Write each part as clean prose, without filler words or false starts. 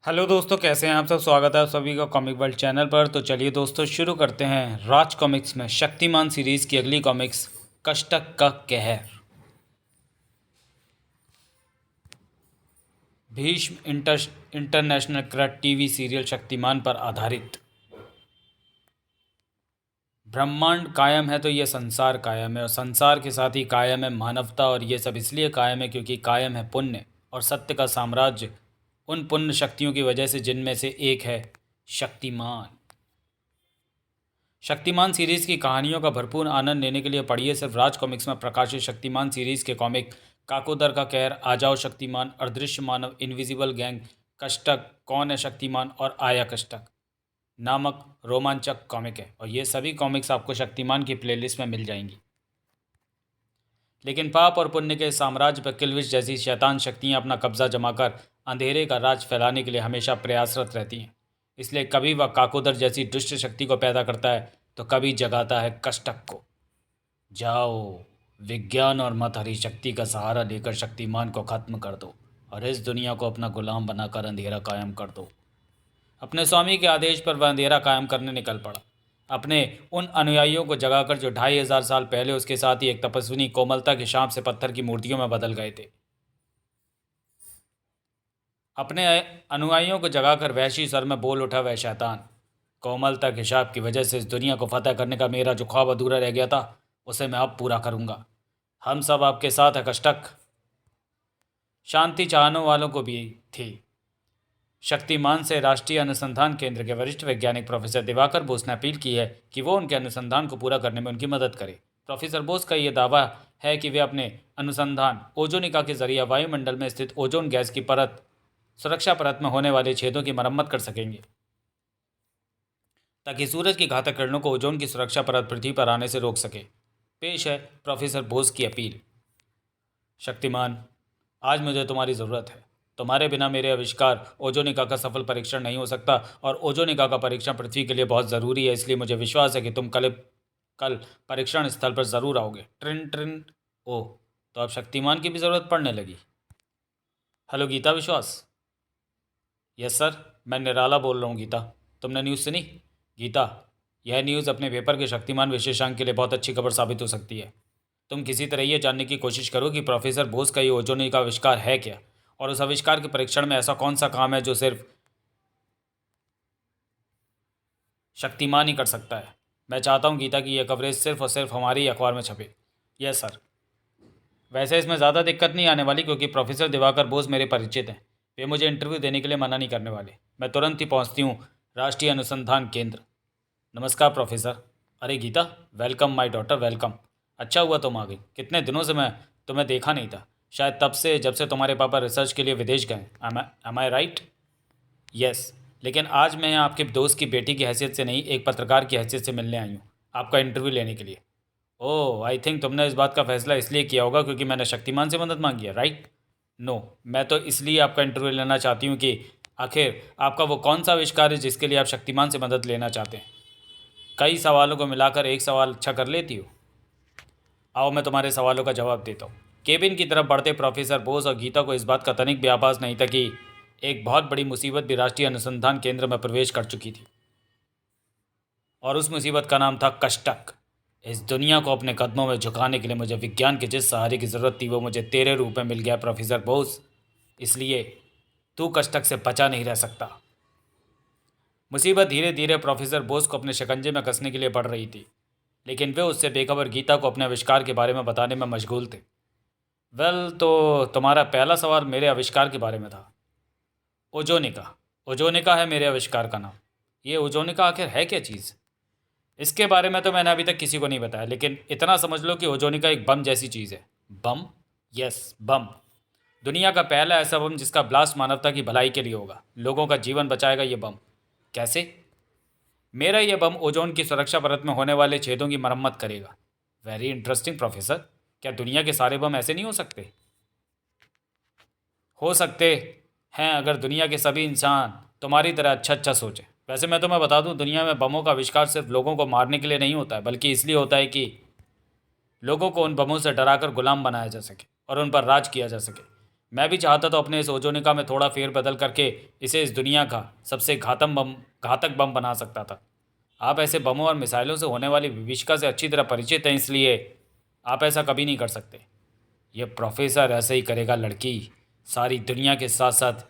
Hello दोस्तों, कैसे हैं आप सब। स्वागत है आप सभी का कॉमिक वर्ल्ड चैनल पर। तो चलिए दोस्तों, शुरू करते हैं राज कॉमिक्स में शक्तिमान सीरीज की अगली कॉमिक्स कष्टक का कहर। भीष्म इंटरनेशनल क्रट टीवी सीरियल शक्तिमान पर आधारित। ब्रह्मांड कायम है तो ये संसार कायम है, और संसार के साथ ही कायम है मानवता। और ये सब इसलिए कायम है क्योंकि कायम है पुण्य और सत्य का साम्राज्य, उन पुण्य शक्तियों की वजह से जिनमें से एक है शक्तिमान। शक्तिमान सीरीज की कहानियों का भरपूर आनंद लेने के लिए पढ़िए सिर्फ राज कॉमिक्स में प्रकाशित शक्तिमान सीरीज के कॉमिक काकोदर का कहर, आ जाओ शक्तिमान, अदृश्य मानव, इनविजिबल गैंग, कष्टक, कौन है शक्तिमान और आया कष्टक नामक रोमांचक कॉमिक है। और ये सभी कॉमिक्स आपको शक्तिमान की प्लेलिस्ट में मिल जाएंगी। लेकिन पाप और पुण्य के साम्राज्य पर किलविश जैसी शैतान शक्तियां अपना कब्जा जमाकर अंधेरे का राज फैलाने के लिए हमेशा प्रयासरत रहती हैं। इसलिए कभी वह काकोदर जैसी दुष्ट शक्ति को पैदा करता है तो कभी जगाता है कष्टक को। जाओ, विज्ञान और मत हरी शक्ति का सहारा लेकर शक्तिमान को खत्म कर दो और इस दुनिया को अपना गुलाम बनाकर अंधेरा कायम कर दो। अपने स्वामी के आदेश पर वह अंधेरा कायम करने निकल पड़ा, अपने उन अनुयायियों को जगाकर जो 2500 साल पहले उसके साथ ही एक तपस्विनी कोमलता के शाप से पत्थर की मूर्तियों में बदल गए थे। अपने अनुयायियों को जगाकर वहशी स्वर में बोल उठा वह शैतान, कोमलता के शाप की वजह से इस दुनिया को फतह करने का मेरा जो ख्वाब अधूरा रह गया था उसे मैं अब पूरा करूंगा। हम सब आपके साथ है कष्टक। शांति चाहने वालों को भी थी। शक्तिमान से राष्ट्रीय अनुसंधान केंद्र के वरिष्ठ वैज्ञानिक प्रोफेसर दिवाकर बोस ने अपील की है कि वो उनके अनुसंधान को पूरा करने में उनकी मदद करे। प्रोफेसर बोस का ये दावा है कि वे अपने अनुसंधान ओजोनिका के जरिए वायुमंडल में स्थित ओजोन गैस की परत, सुरक्षा परत में होने वाले छेदों की मरम्मत कर सकेंगे ताकि सूरज की घातक किरणों को ओजोन की सुरक्षा परत पृथ्वी पर आने से रोक सके। पेश है प्रोफेसर बोस की अपील। शक्तिमान, आज मुझे तुम्हारी ज़रूरत है। तुम्हारे बिना मेरे आविष्कार ओजोनिका का सफल परीक्षण नहीं हो सकता, और ओजोनिका का परीक्षण पृथ्वी के लिए बहुत ज़रूरी है। इसलिए मुझे विश्वास है कि तुम कल परीक्षण स्थल पर ज़रूर आओगे। ट्रिन ट्रिन। ओह, तो अब शक्तिमान की भी ज़रूरत पड़ने लगी। हेलो गीता विश्वास। यस सर, मैं निराला बोल रहा हूँ गीता। तुमने न्यूज़ सुनी? गीता, यह न्यूज़ अपने पेपर के शक्तिमान विशेषांक के लिए बहुत अच्छी खबर साबित हो सकती है। तुम किसी तरह ये जानने की कोशिश करो कि प्रोफेसर बोस का ये ओजोनिका का आविष्कार है क्या, और उस आविष्कार के परीक्षण में ऐसा कौन सा काम है जो सिर्फ शक्तिमान ही कर सकता है। मैं चाहता हूँ गीता की यह कवरेज सिर्फ और सिर्फ हमारी अखबार में छपे। Yes sir. वैसे इसमें ज़्यादा दिक्कत नहीं आने वाली क्योंकि प्रोफेसर दिवाकर बोस मेरे परिचित हैं। वे मुझे इंटरव्यू देने के लिए मना नहीं करने वाले। मैं तुरंत ही पहुँचती हूँ राष्ट्रीय अनुसंधान केंद्र। नमस्कार प्रोफेसर। अरे Geeta, welcome my daughter, welcome. अच्छा हुआ तुम आ गई। कितने दिनों से मैं तुम्हें देखा नहीं था, शायद तब से जब से तुम्हारे पापा रिसर्च के लिए विदेश गए। एम आई राइट? यस। लेकिन आज मैं यहाँ आपके दोस्त की बेटी की हैसियत से नहीं, एक पत्रकार की हैसियत से मिलने आई हूँ, आपका इंटरव्यू लेने के लिए। ओह, आई थिंक तुमने इस बात का फैसला इसलिए किया होगा क्योंकि मैंने शक्तिमान से मदद मांगी है, राइट? नो, मैं तो इसलिए आपका इंटरव्यू लेना चाहती हूँ कि आखिर आपका वो कौन सा आविष्कार है जिसके लिए आप शक्तिमान से मदद लेना चाहते हैं। कई सवालों को मिलाकर एक सवाल अच्छा कर लेती हो। आओ मैं तुम्हारे सवालों का जवाब देता हूँ। केबिन की तरफ बढ़ते प्रोफेसर बोस और गीता को इस बात का तनिक भी आभास नहीं था कि एक बहुत बड़ी मुसीबत भी राष्ट्रीय अनुसंधान केंद्र में प्रवेश कर चुकी थी, और उस मुसीबत का नाम था कष्टक। इस दुनिया को अपने कदमों में झुकाने के लिए मुझे विज्ञान के जिस सहारे की ज़रूरत थी वो मुझे तेरे रूप में मिल गया प्रोफेसर बोस। इसलिए तू कष्टक से बचा नहीं रह सकता। मुसीबत धीरे धीरे प्रोफेसर बोस को अपने शिकंजे में कसने के लिए बढ़ रही थी, लेकिन वे उससे बेखबर गीता को अपने आविष्कार के बारे में बताने में मशगूल थे। वेल, तो तुम्हारा पहला सवाल मेरे आविष्कार के बारे में था। ओजोनिका। ओजोनिका है मेरे आविष्कार का नाम। ये ओजोनिका आखिर है क्या चीज़? इसके बारे में तो मैंने अभी तक किसी को नहीं बताया, लेकिन इतना समझ लो कि ओजोनिका एक बम जैसी चीज़ है। बम? यस, बम। दुनिया का पहला ऐसा बम जिसका ब्लास्ट मानवता की भलाई के लिए होगा, लोगों का जीवन बचाएगा ये बम। कैसे? मेरा यह बम ओजोन की सुरक्षा परत में होने वाले छेदों की मरम्मत करेगा। Very interesting professor. क्या दुनिया के सारे बम ऐसे नहीं हो सकते? हो सकते हैं अगर दुनिया के सभी इंसान तुम्हारी तरह अच्छा अच्छा सोचें। वैसे मैं तुम्हें बता दूं, दुनिया में बमों का आविष्कार सिर्फ लोगों को मारने के लिए नहीं होता है, बल्कि इसलिए होता है कि लोगों को उन बमों से डराकर गुलाम बनाया जा सके और उन पर राज किया जा सके। मैं भी चाहता तो अपने इस ओजोनिका में थोड़ा फेरबदल करके इसे इस दुनिया का सबसे घातक बम बना सकता था। आप ऐसे बमों और मिसाइलों से होने वाली विभीषिका से अच्छी तरह परिचित हैं, इसलिए आप ऐसा कभी नहीं कर सकते। ये प्रोफेसर ऐसे ही करेगा लड़की, सारी दुनिया के साथ साथ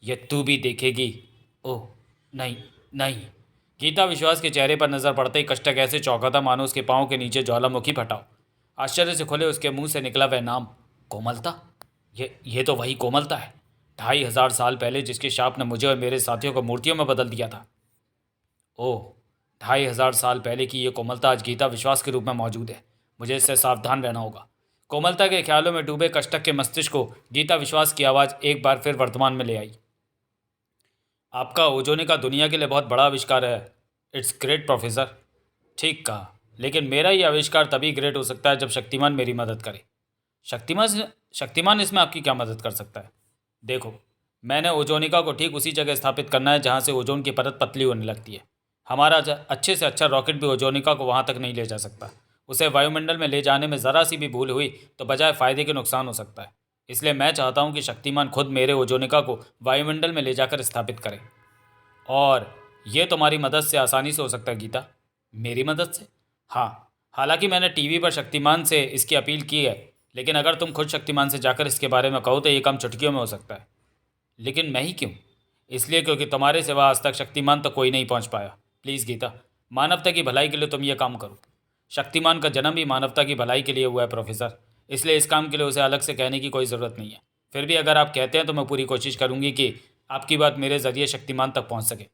ये तू भी देखेगी। ओह नहीं, नहीं। गीता विश्वास के चेहरे पर नजर पड़ते ही कष्टक ऐसे चौंका था मानो उसके पाँव के नीचे ज्वालामुखी फटा। आश्चर्य से खुले उसके मुंह से निकला वह नाम, कोमलता। ये तो वही कोमलता है, 2500 साल पहले जिसके शाप ने मुझे और मेरे साथियों को मूर्तियों में बदल दिया था। ओह, 2500 साल पहले की ये कोमलता आज गीता विश्वास के रूप में मौजूद है। मुझे इससे सावधान रहना होगा। कोमलता के ख्यालों में डूबे कष्टक के मस्तिष्क को गीता विश्वास की आवाज़ एक बार फिर वर्तमान में ले आई। आपका ओजोनिका दुनिया के लिए बहुत बड़ा आविष्कार है। It's great professor. ठीक कहा, लेकिन मेरा ये आविष्कार तभी ग्रेट हो सकता है जब शक्तिमान मेरी मदद करे। शक्तिमान शक्तिमान इसमें आपकी क्या मदद कर सकता है? देखो, मैंने ओजोनिका को ठीक उसी जगह स्थापित करना है जहाँ से ओजोन की परत पतली होने लगती है। हमारा अच्छे से अच्छा रॉकेट भी ओजोनिका को वहाँ तक नहीं ले जा सकता। उसे वायुमंडल में ले जाने में ज़रा सी भी भूल हुई तो बजाय फ़ायदे के नुकसान हो सकता है। इसलिए मैं चाहता हूँ कि शक्तिमान खुद मेरे ओजोनिका को वायुमंडल में ले जाकर स्थापित करे। और ये तुम्हारी मदद से आसानी से हो सकता है गीता। मेरी मदद से? हाँ, हालांकि मैंने टीवी पर शक्तिमान से इसकी अपील की है, लेकिन अगर तुम खुद शक्तिमान से जाकर इसके बारे में कहो तो ये काम चुटकियों में हो सकता है। लेकिन मैं ही क्यों? इसलिए क्योंकि तुम्हारे सिवा आज तक शक्तिमान तक कोई नहीं पहुंच पाया। प्लीज़ गीता, मानवता की भलाई के लिए तुम ये काम करो। शक्तिमान का जन्म ही मानवता की भलाई के लिए हुआ है प्रोफेसर, इसलिए इस काम के लिए उसे अलग से कहने की कोई ज़रूरत नहीं है। फिर भी अगर आप कहते हैं तो मैं पूरी कोशिश करूंगी कि आपकी बात मेरे ज़रिए शक्तिमान तक पहुंच सके।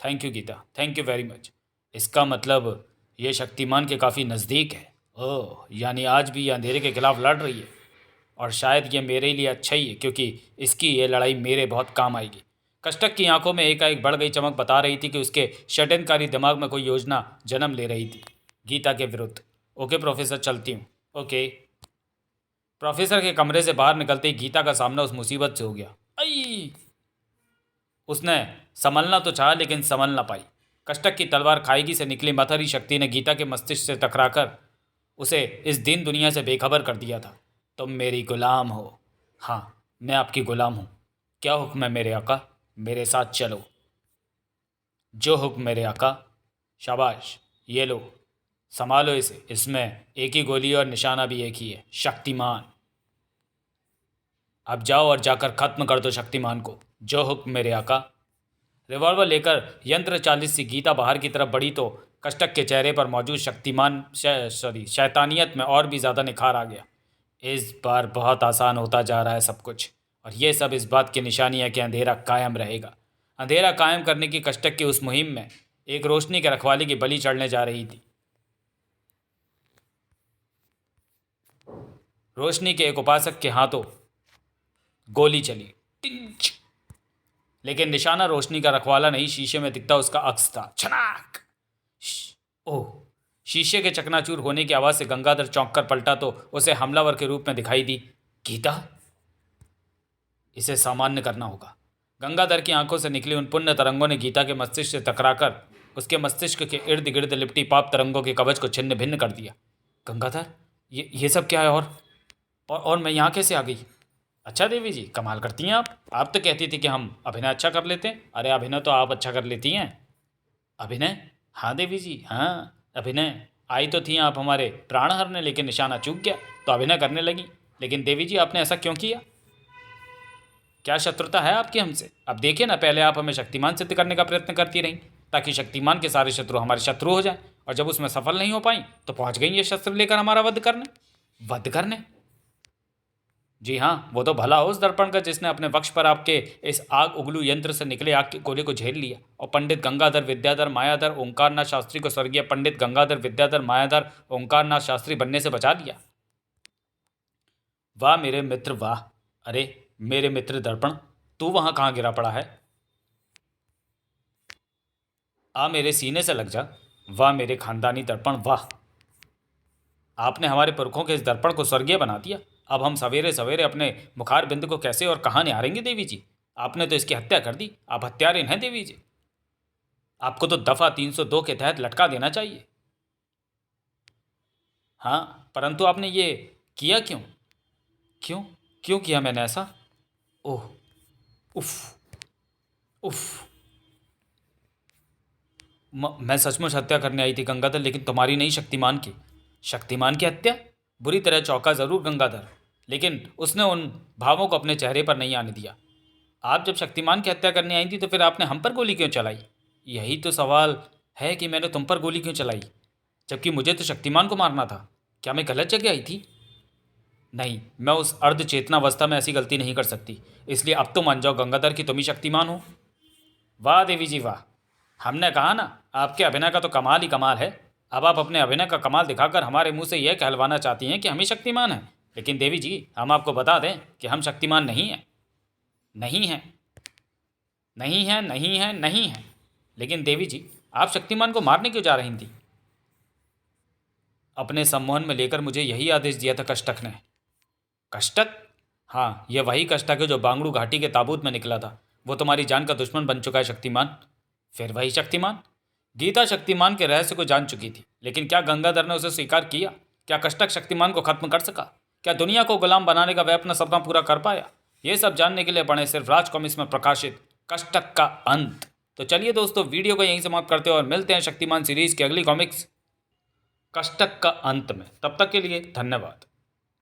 Thank you Geeta, thank you very much. इसका मतलब ये शक्तिमान के काफ़ी नज़दीक है। ओह, यानी आज भी ये अंधेरे के खिलाफ लड़ रही है। और शायद ये मेरे लिए अच्छा ही है, क्योंकि इसकी ये लड़ाई मेरे बहुत काम आएगी। कष्टक की आंखों में एकाएक बढ़ गई चमक बता रही थी कि उसके षड्यंत्रकारी दिमाग में कोई योजना जन्म ले रही थी गीता के विरुद्ध। ओके प्रोफेसर, चलती हूँ। ओके। प्रोफेसर के कमरे से बाहर निकलते ही गीता का सामना उस मुसीबत से हो गया। आई! उसने संभलना तो चाहा लेकिन संभल ना पाई। कष्टक की तलवार खाएगी से निकली मथरी शक्ति ने गीता के मस्तिष्क से टकराकर उसे इस दीन दुनिया से बेखबर कर दिया था। तुम मेरी गुलाम हो। हाँ, मैं आपकी गुलाम हूँ। क्या हुक्म है मेरे आका? मेरे साथ चलो। जो हुक्म मेरे आका। शाबाश, ये लो, संभालो इसे। इसमें एक ही गोली और निशाना भी एक ही है, शक्तिमान। अब जाओ और जाकर खत्म कर दो शक्तिमान को। जो हुक्म मेरे आका। रिवॉल्वर लेकर यंत्र चालित सी गीता बाहर की तरफ बढ़ी तो कष्टक के चेहरे पर मौजूद शैतानियत में और भी ज़्यादा निखार आ गया। इस बार बहुत आसान होता जा रहा है सब कुछ, और ये सब इस बात की निशानी है कि अंधेरा कायम रहेगा। अंधेरा कायम करने की कष्टक की उस मुहिम में एक रोशनी के रखवाले की बलि चढ़ने जा रही थी। रोशनी के एक उपासक के हाथों गोली चली, टिंच। लेकिन निशाना रोशनी का रखवाला नहीं, शीशे में दिखता उसका अक्स था। छनाक! ओह! शीशे के चकनाचूर होने की आवाज़ से गंगाधर चौंक कर पलटा तो उसे हमलावर के रूप में दिखाई दी गीता। इसे सामान्य करना होगा। गंगाधर की आंखों से निकली उन पुण्य तरंगों ने गीता के मस्तिष्क से टकराकर उसके मस्तिष्क के इर्द गिर्द लिपटी पाप तरंगों के कवच को छिन्न भिन्न कर दिया। गंगाधर, ये सब क्या है? और मैं यहाँ कैसे आ गई? अच्छा देवी जी, कमाल करती हैं आप तो कहती थी कि हम अभिनय अच्छा कर लेते हैं। अरे अभिनय तो आप अच्छा कर लेती हैं। अभिनय? हाँ देवी जी, हाँ अभिनय। आई तो थी आप हमारे प्राण हरने, लेकिन निशाना चूक गया तो अभिनय करने लगी। लेकिन देवी जी, आपने ऐसा क्यों किया? क्या शत्रुता है आपकी हमसे? अब देखिए ना, पहले आप हमें शक्तिमान सिद्ध करने का प्रयत्न करती रहीं ताकि शक्तिमान के सारे शत्रु हमारे शत्रु हो जाए, और जब उसमें सफल नहीं हो पाई तो पहुंच गई ये शस्त्र लेकर हमारा वध करने। वध करने? जी हाँ, वो तो भला हो उस दर्पण का जिसने अपने वक्ष पर आपके इस आग उगलू यंत्र से निकले आग के गोले को झेल लिया और पंडित गंगाधर विद्याधर मायाधर ओंकारनाथ शास्त्री को स्वर्गीय पंडित गंगाधर विद्याधर मायाधर ओंकारनाथ शास्त्री बनने से बचा लिया। वाह मेरे मित्र वाह। अरे मेरे मित्र दर्पण, तू वहां कहाँ गिरा पड़ा है? आ मेरे सीने से लग जा। वाह मेरे खानदानी दर्पण वाह। आपने हमारे पुरखों के इस दर्पण को स्वर्गीय बना दिया। अब हम सवेरे सवेरे अपने मुखार बिंद को कैसे और कहाँ निहारेंगे देवी जी? आपने तो इसकी हत्या कर दी। आप हत्यारे हैं देवी जी। आपको तो दफा 302 के तहत लटका देना चाहिए। हाँ, परंतु आपने ये किया क्यों? क्यों? क्यों किया मैंने ऐसा? ओह। उफ। उफ। मैं सचमुच हत्या करने आई थी गंगाधर, लेकिन तुम्हारी नहीं, शक्तिमान की। शक्तिमान की हत्या? बुरी तरह चौंका जरूर गंगाधर, लेकिन उसने उन भावों को अपने चेहरे पर नहीं आने दिया। आप जब शक्तिमान की हत्या करने आई थी तो फिर आपने हम पर गोली क्यों चलाई? यही तो सवाल है कि मैंने तुम पर गोली क्यों चलाई, जबकि मुझे तो शक्तिमान को मारना था। क्या मैं गलत जगह आई थी? नहीं, मैं उस अर्ध चेतनावस्था में ऐसी गलती नहीं कर सकती। इसलिए अब तो मान जाओ गंगाधर कि तुम ही शक्तिमान हो। वाह देवी जी वाह। हमने कहा ना, आपके अभिनय का तो कमाल ही कमाल है। अब आप अपने अभिनय का कमाल दिखाकर हमारे मुंह से यह कहलवाना चाहती हैं कि हम ही शक्तिमान हैं। लेकिन देवी जी, हम आपको बता दें कि हम शक्तिमान नहीं हैं। नहीं हैं। नहीं हैं, नहीं हैं, नहीं हैं। लेकिन देवी जी, आप शक्तिमान को मारने क्यों जा रही थी? अपने सम्मोहन में लेकर मुझे यही आदेश दिया था कष्टक ने। कष्टक? हाँ, यह वही कष्टक है जो बांगड़ू घाटी के ताबूत में निकला था। वो तुम्हारी जान का दुश्मन बन चुका है शक्तिमान। फिर वही शक्तिमान? गीता शक्तिमान के रहस्य को जान चुकी थी, लेकिन क्या गंगाधर ने उसे स्वीकार किया? क्या कष्टक शक्तिमान को खत्म कर सका? क्या दुनिया को गुलाम बनाने का वह अपना सपना पूरा कर पाया? ये सब जानने के लिए पढ़े सिर्फ राज कॉमिक्स में प्रकाशित कष्टक का अंत। तो चलिए दोस्तों, वीडियो को यहीं समाप्त करते हैं और मिलते हैं शक्तिमान सीरीज की अगली कॉमिक्स कष्टक का अंत में। तब तक के लिए धन्यवाद।